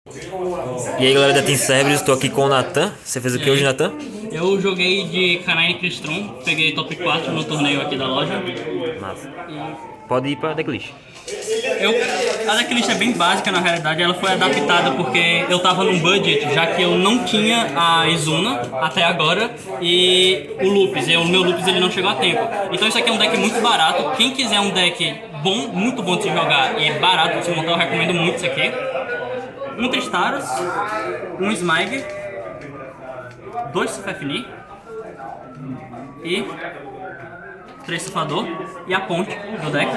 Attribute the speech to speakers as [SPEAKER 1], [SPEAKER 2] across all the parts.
[SPEAKER 1] E aí galera da Team Cerberus, estou aqui com o Nathan. Você fez o que hoje, Nathan?
[SPEAKER 2] Eu joguei de Canine Crystron, peguei top 4 no torneio aqui da loja.
[SPEAKER 1] Massa. Pode ir para decklist.
[SPEAKER 2] A decklist é bem básica na realidade, ela foi adaptada porque eu tava num budget, já que eu não tinha a Izuna até agora e o Lupus, o meu Lupus ele não chegou a tempo. Então isso aqui é um deck muito barato, quem quiser um deck bom, muito bom de se jogar e barato de se montar, eu recomendo muito isso aqui. Um Tristaros, um Smite, 2 Sufefni e 3 Sufador e a ponte do deck.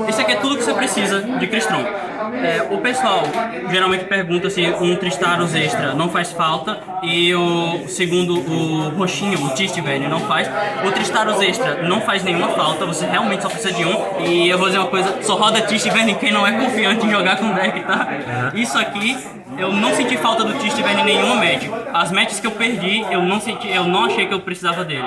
[SPEAKER 2] Isso aqui é tudo que você precisa de Crystron. O pessoal geralmente pergunta se um Tristaros extra não faz falta e o segundo, o roxinho, o Tistiverne, não faz. O Tristaros extra não faz nenhuma falta, você realmente só precisa de um. E eu vou dizer uma coisa, só roda Tistiverne quem não é confiante em jogar com deck, tá? Isso aqui, eu não senti falta do Tistiverne em nenhuma match. As matches que eu perdi, eu não achei que eu precisava dele.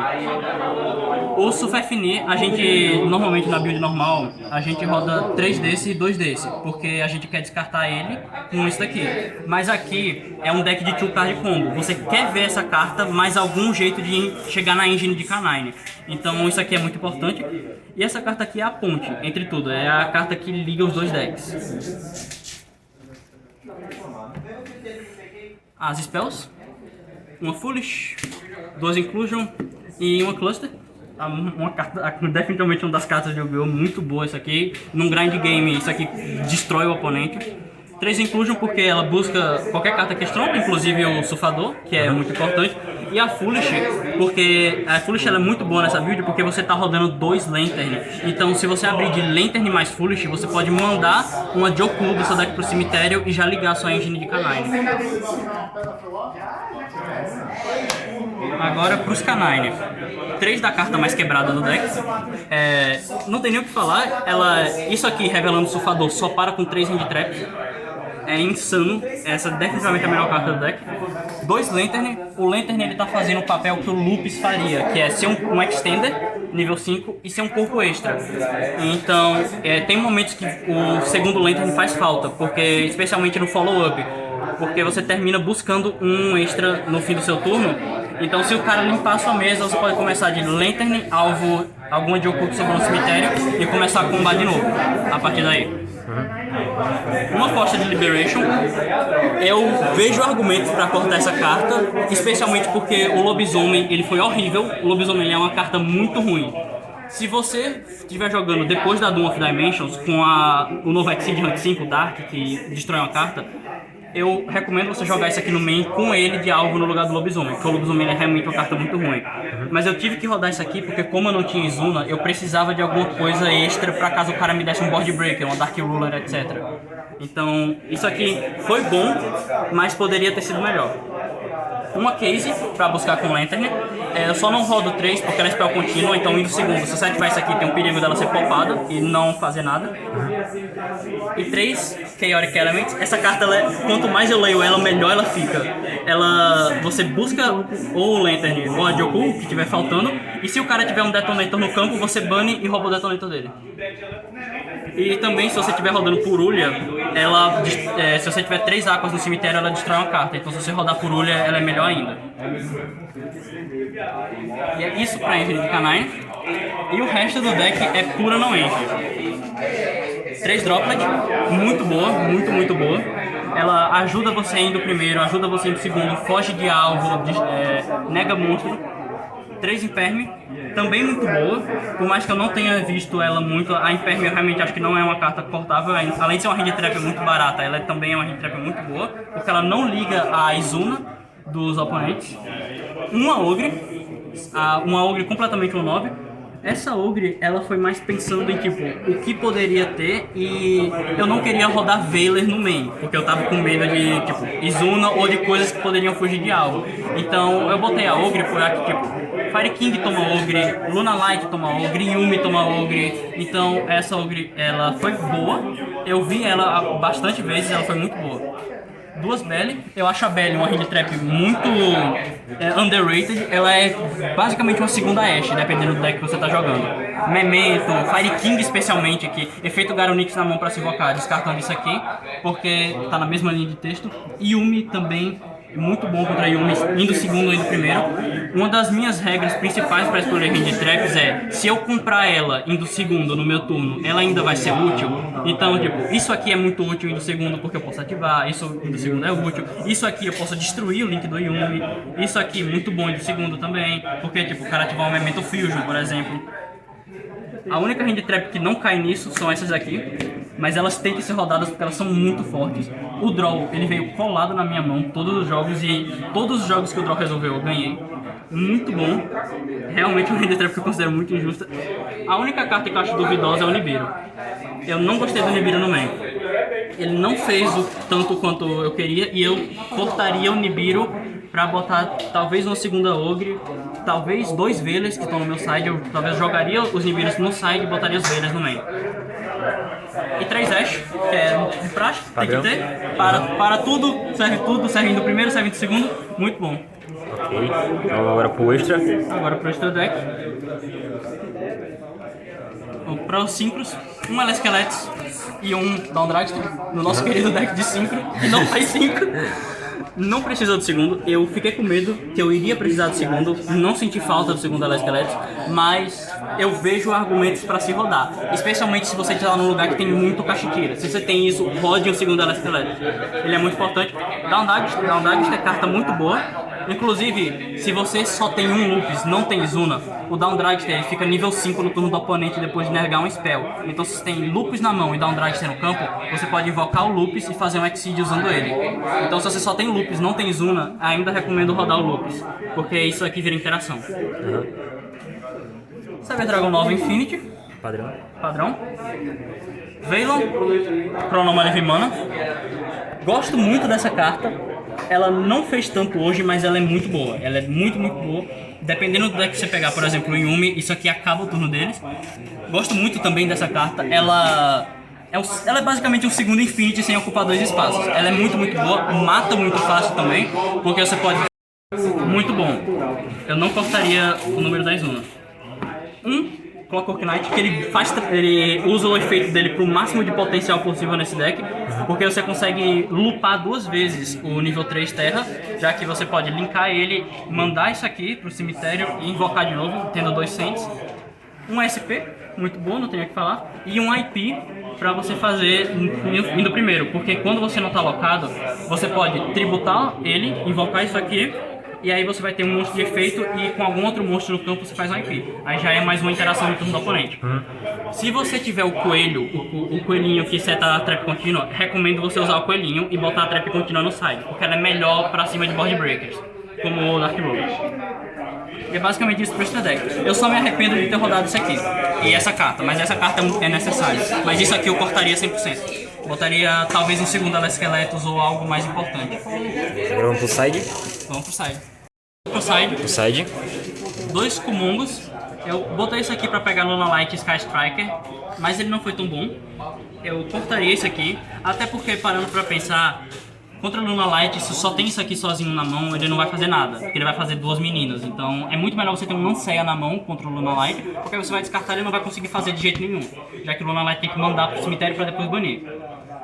[SPEAKER 2] O Sufefni, a gente, normalmente na build normal, a gente roda 3 desse e 2 desse, porque a gente quer descartar ele com isso daqui. Mas aqui é um deck de 2-card combo, você quer ver essa carta, mas algum jeito de chegar na engine de Canine. Então isso aqui é muito importante. E essa carta aqui é a ponte, entre tudo, é a carta que liga os dois decks. As spells, uma Foolish, 2 Inclusion e uma Cluster. Uma carta, definitivamente uma das cartas de Yu-Gi-Oh! Muito boa isso aqui. Num grind game, isso aqui destrói o oponente. 3 Inclusion porque ela busca qualquer carta que strong, inclusive o Sufador, que é muito importante. E a Foolish, porque a Foolish ela é muito boa nessa build porque você está rodando 2 Lantern. Então se você abrir de Lantern mais Foolish, você pode mandar uma Joku do seu deck pro cemitério e já ligar sua engine de Canine. Agora para os Canine. 3 da carta mais quebrada do deck. Não tem nem o que falar. Isso aqui, revelando o Sufador, só para com 3 Hand Traps. É insano. Essa é definitivamente a melhor carta do deck. 2 Lantern. O Lantern ele tá fazendo o papel que o Lupus faria, que é ser um Extender, nível 5, e ser um corpo extra. Então, tem momentos que o segundo Lantern faz falta, porque especialmente no follow-up. Porque você termina buscando um extra no fim do seu turno. Então se o cara limpar a sua mesa, você pode começar de Lantern, alvo, alguma de oculto sobrou no cemitério e começar a combar de novo, a partir daí. Uma aposta de Liberation, eu vejo argumentos para cortar essa carta, especialmente porque o Lobisomem ele foi horrível, o Lobisomem é uma carta muito ruim. Se você estiver jogando depois da Doom of Dimensions com o novo Exceed Hunt 5 Dark, que destrói uma carta, eu recomendo você jogar isso aqui no main com ele de alvo no lugar do Lobisomem, porque o Lobisomem é realmente uma carta muito ruim. Mas eu tive que rodar isso aqui porque como eu não tinha Izuna, eu precisava de alguma coisa extra pra caso o cara me desse um Board Breaker, uma Dark Ruler, etc. Então, isso aqui foi bom, mas poderia ter sido melhor. Uma case pra buscar com Lantern. Eu só não rodo 3 porque ela é spell contínua, então indo segundo. Se você ativar isso aqui, tem um perigo dela ser popada e não fazer nada. E 3 Chaotic Elements. Essa carta, quanto mais eu leio ela, melhor ela fica. Você busca ou o Lantern ou a Joku, que estiver faltando. E se o cara tiver um Detonator no campo, você bane e rouba o Detonator dele. E também, se você estiver rodando Purulha, se você tiver 3 Aquas no cemitério, ela destrói uma carta. Então, se você rodar Purulha, ela é melhor ainda. E é isso pra engine de Canine. E o resto do deck é pura não engine. 3 Droplet, muito boa, muito boa. Ela ajuda você indo primeiro, ajuda você indo segundo, foge de alvo, nega monstro. 3 Imperme, também muito boa, por mais que eu não tenha visto ela muito, a Imperme eu realmente acho que não é uma carta cortável, além de ser uma hand trap muito barata, ela também é uma hand trap muito boa, porque ela não liga a Izuna dos oponentes. Uma Ogre completamente 1/9. Essa Ogre, ela foi mais pensando em tipo, o que poderia ter e eu não queria rodar Veiler no main, porque eu tava com medo de tipo, Izuna ou de coisas que poderiam fugir de algo. Então eu botei a Ogre, foi a que tipo, Fire King toma Ogre, Luna Light toma Ogre, Yumi toma Ogre. Então essa Ogre, ela foi boa, eu vi ela bastante vezes, ela foi muito boa. Duas Belly. Eu acho a Belly uma hand trap muito underrated. Ela é basicamente uma segunda Ashe, dependendo do deck que você tá jogando. Memento, Fire King especialmente aqui. Efeito Garonix na mão pra se invocar, descartando isso aqui, porque tá na mesma linha de texto. Yumi também, muito bom contra Yumi, indo segundo ou indo primeiro. Uma das minhas regras principais para escolher hand traps é, se eu comprar ela indo segundo no meu turno, ela ainda vai ser útil. Então, tipo, isso aqui é muito útil indo segundo porque eu posso ativar, isso indo segundo é útil. Isso aqui eu posso destruir o link do Yumi. Isso aqui muito bom indo segundo também, porque tipo, o cara ativar um Memento Fusion, por exemplo. A única hand trap que não cai nisso são essas aqui, mas elas têm que ser rodadas porque elas são muito fortes. O draw, ele veio colado na minha mão todos os jogos e todos os jogos que o draw resolveu eu ganhei. Muito bom. Realmente uma hand trap que eu considero muito injusta. A única carta que eu acho duvidosa é o Nibiru. Eu não gostei do Nibiru no main. Ele não fez o tanto quanto eu queria e eu cortaria o Nibiru pra botar talvez uma segunda Ogre, talvez 2 Veilers que estão no meu side, eu talvez jogaria os Nibirus no side e botaria os Veilers no main. E 3 Ashe, que é de praxe, tem que ter, para tudo, serve indo primeiro, serve indo segundo, muito bom.
[SPEAKER 1] Ok, então agora pro extra.
[SPEAKER 2] Agora pro extra deck. Para os Synchros, um Elesqueletos e um Down Dragster, no nosso querido deck de Synchro, que não faz 5. Não precisou do segundo, eu fiquei com medo que eu iria precisar do segundo, não senti falta do segundo Elesqueletos, mas eu vejo argumentos para se rodar, especialmente se você estiver num lugar que tem muito Kashtira. Se você tem isso, rode um segundo Elesqueletos, ele é muito importante. Down Dragster é carta muito boa. Inclusive, se você só tem um Lupus, não tem Zuna, o Down Dragster ele fica nível 5 no turno do oponente depois de nergar um spell. Então se você tem Lupus na mão e Down Dragster no campo, você pode invocar o Lupus e fazer um Exceed usando ele. Então se você só tem Lupus, não tem Zuna, ainda recomendo rodar o Lupus, porque isso aqui vira interação. Cyber Dragon Nova Infinity. Padrão. Veilon, Chronomancy Mana. Gosto muito dessa carta. Ela não fez tanto hoje, mas ela é muito boa. Ela é muito boa. Dependendo do deck que você pegar, por exemplo, o Yumi, isso aqui acaba o turno deles. Gosto muito também dessa carta. Ela é basicamente um segundo Infinity sem ocupar 2 espaços. Ela é muito boa, mata muito fácil também, porque você pode... Muito bom. Eu não cortaria o número da Zuna. Clockwork Knight, que ele usa o efeito dele pro máximo de potencial possível nesse deck, porque você consegue lupar 2 vezes o nível 3 terra, já que você pode linkar ele, mandar isso aqui pro cemitério e invocar de novo, tendo 2 Saints. Um SP, muito bom, não tenho o que falar, e um IP para você fazer indo primeiro, porque quando você não tá locado, você pode tributar ele, invocar isso aqui, e aí você vai ter um monstro de efeito e com algum outro monstro no campo você faz um IP. Aí já é mais uma interação no turno do oponente. Se você tiver o coelho, o coelhinho que seta a trap contínua, recomendo você usar o coelhinho e botar a trap contínua no side, porque ela é melhor pra cima de board breakers, como o Dark Road. E é basicamente isso pro extra deck. Eu só me arrependo de ter rodado isso aqui e essa carta, mas essa carta é necessária. Mas isso aqui eu cortaria 100%. Botaria talvez um segundo Elesqueletos ou algo mais importante.
[SPEAKER 1] Agora vamos pro side.
[SPEAKER 2] Vamos pro side. Pro side. 2 Kumongos. Eu botei isso aqui pra pegar Luna Light e Sky Striker, mas ele não foi tão bom. Eu cortaria isso aqui, até porque parando pra pensar, contra Luna Light, se só tem isso aqui sozinho na mão, ele não vai fazer nada, porque ele vai fazer 2 meninas. Então é muito melhor você ter um Lanceia na mão contra o Luna Light, porque você vai descartar e ele não vai conseguir fazer de jeito nenhum, já que o Luna Light tem que mandar pro cemitério pra depois banir.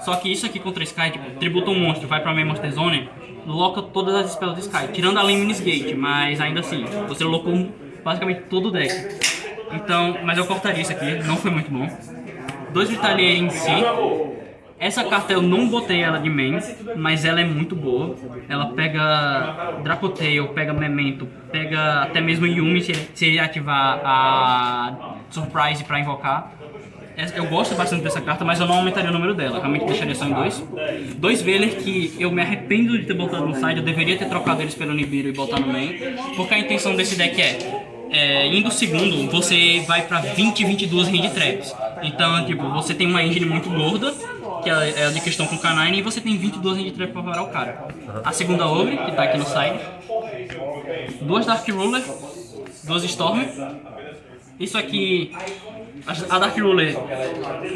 [SPEAKER 2] Só que isso aqui contra Sky, tipo, tributa um monstro, vai pra main Monster Zone, loca todas as spells de Sky, tirando a Luminous Gate, mas ainda assim, você locou basicamente todo o deck. Então, mas eu cortaria isso aqui, não foi muito bom. 2 Vitalier em si. Essa carta eu não botei ela de main, mas ela é muito boa. Ela pega Dracotail, pega Memento, pega até mesmo Yumi se ele ativar a Surprise pra invocar. Eu gosto bastante dessa carta, mas eu não aumentaria o número dela, realmente deixaria só em 2. 2 Veiler que eu me arrependo de ter botado no side, eu deveria ter trocado eles pelo Nibiru e botar no main, porque a intenção desse deck indo segundo, você vai pra 20, 22 hand traps. Então, tipo, você tem uma engine muito gorda, que é a de questão com K9, e você tem 22 hand traps pra varar o cara. A segunda Ogre, que tá aqui no side. 2 Dark Ruler, 2 Storm. Isso aqui A Dark Ruler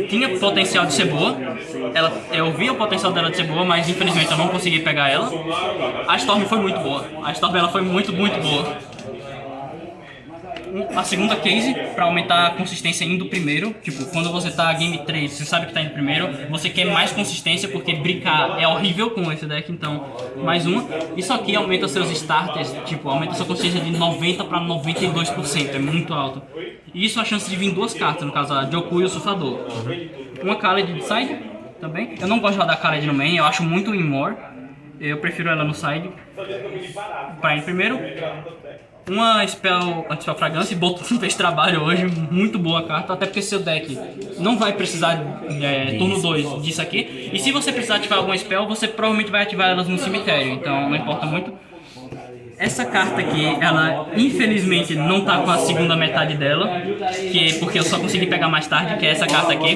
[SPEAKER 2] tinha potencial de ser boa. Eu vi o potencial dela de ser boa, mas infelizmente eu não consegui pegar ela. A Storm foi muito boa. A Storm ela foi muito boa. A segunda case, pra aumentar a consistência indo primeiro. Tipo, quando você tá game 3, você sabe que tá indo primeiro, você quer mais consistência, porque brincar é horrível com esse deck, então mais uma. Isso aqui aumenta seus starters, tipo, aumenta sua consistência de 90% pra 92%, é muito alto. E isso a chance de vir duas cartas, no caso a Joku e o Sufador. Uma Khaled de side também. Eu não gosto de rodar Khaled no main, eu acho muito Immor. Eu prefiro ela no side. Pra ir primeiro. Uma Spell Anti-Spell Fragrância, Bolt fez trabalho hoje, muito boa a carta, até porque seu deck não vai precisar turno 2 disso aqui. E se você precisar ativar alguma spell, você provavelmente vai ativar elas no cemitério, então não importa muito. Essa carta aqui, ela infelizmente não tá com a segunda metade dela, porque eu só consegui pegar mais tarde, que é essa carta aqui.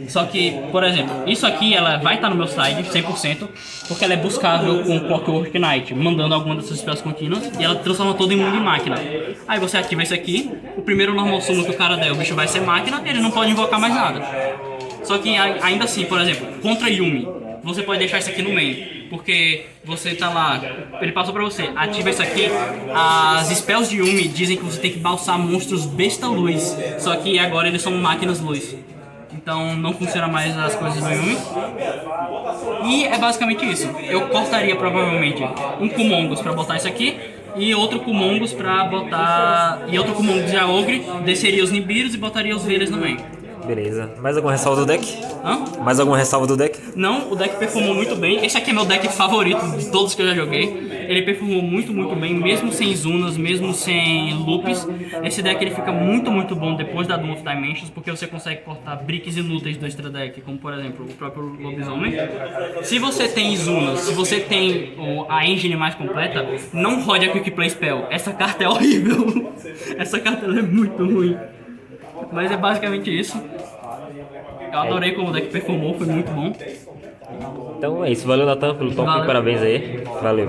[SPEAKER 2] Só que, por exemplo, isso aqui ela vai estar no meu side 100%, porque ela é buscável com Clockwork Knight, mandando alguma dessas spells contínuas, e ela transforma todo em mundo em máquina. Aí você ativa isso aqui, o primeiro normal summon que o cara der, o bicho vai ser máquina, ele não pode invocar mais nada. Só que ainda assim, por exemplo, contra Yuumi, você pode deixar isso aqui no main, porque você tá lá, ele passou pra você, ativa isso aqui, as spells de Yuumi dizem que você tem que balsar monstros besta luz, só que agora eles são máquinas luz, então não funciona mais as coisas do Yuumi. E é basicamente isso, eu cortaria provavelmente um Kumongo's pra botar isso aqui, e outro Kumongo's pra botar, e outro Kumongo's de Ogre, desceria os Nibiros e botaria os Veilers no main.
[SPEAKER 1] Beleza. Mais alguma ressalva do deck?
[SPEAKER 2] Hã?
[SPEAKER 1] Mais alguma ressalva do deck?
[SPEAKER 2] Não, o deck performou muito bem. Esse aqui é meu deck favorito de todos que eu já joguei. Ele performou muito bem, mesmo sem Zunas, mesmo sem Loops. Esse deck ele fica muito bom depois da Doom of Dimensions, porque você consegue cortar bricks inúteis do extra deck, como por exemplo o próprio Lobisomem. Se você tem Zunas, se você tem a engine mais completa, não rode a Quick Play Spell. Essa carta é horrível. Essa carta ela é muito ruim. Mas é basicamente isso. Eu adorei como o deck performou, foi muito bom.
[SPEAKER 1] Então é isso. Valeu, Nathan, pelo top.
[SPEAKER 2] Valeu.
[SPEAKER 1] Parabéns aí. Valeu.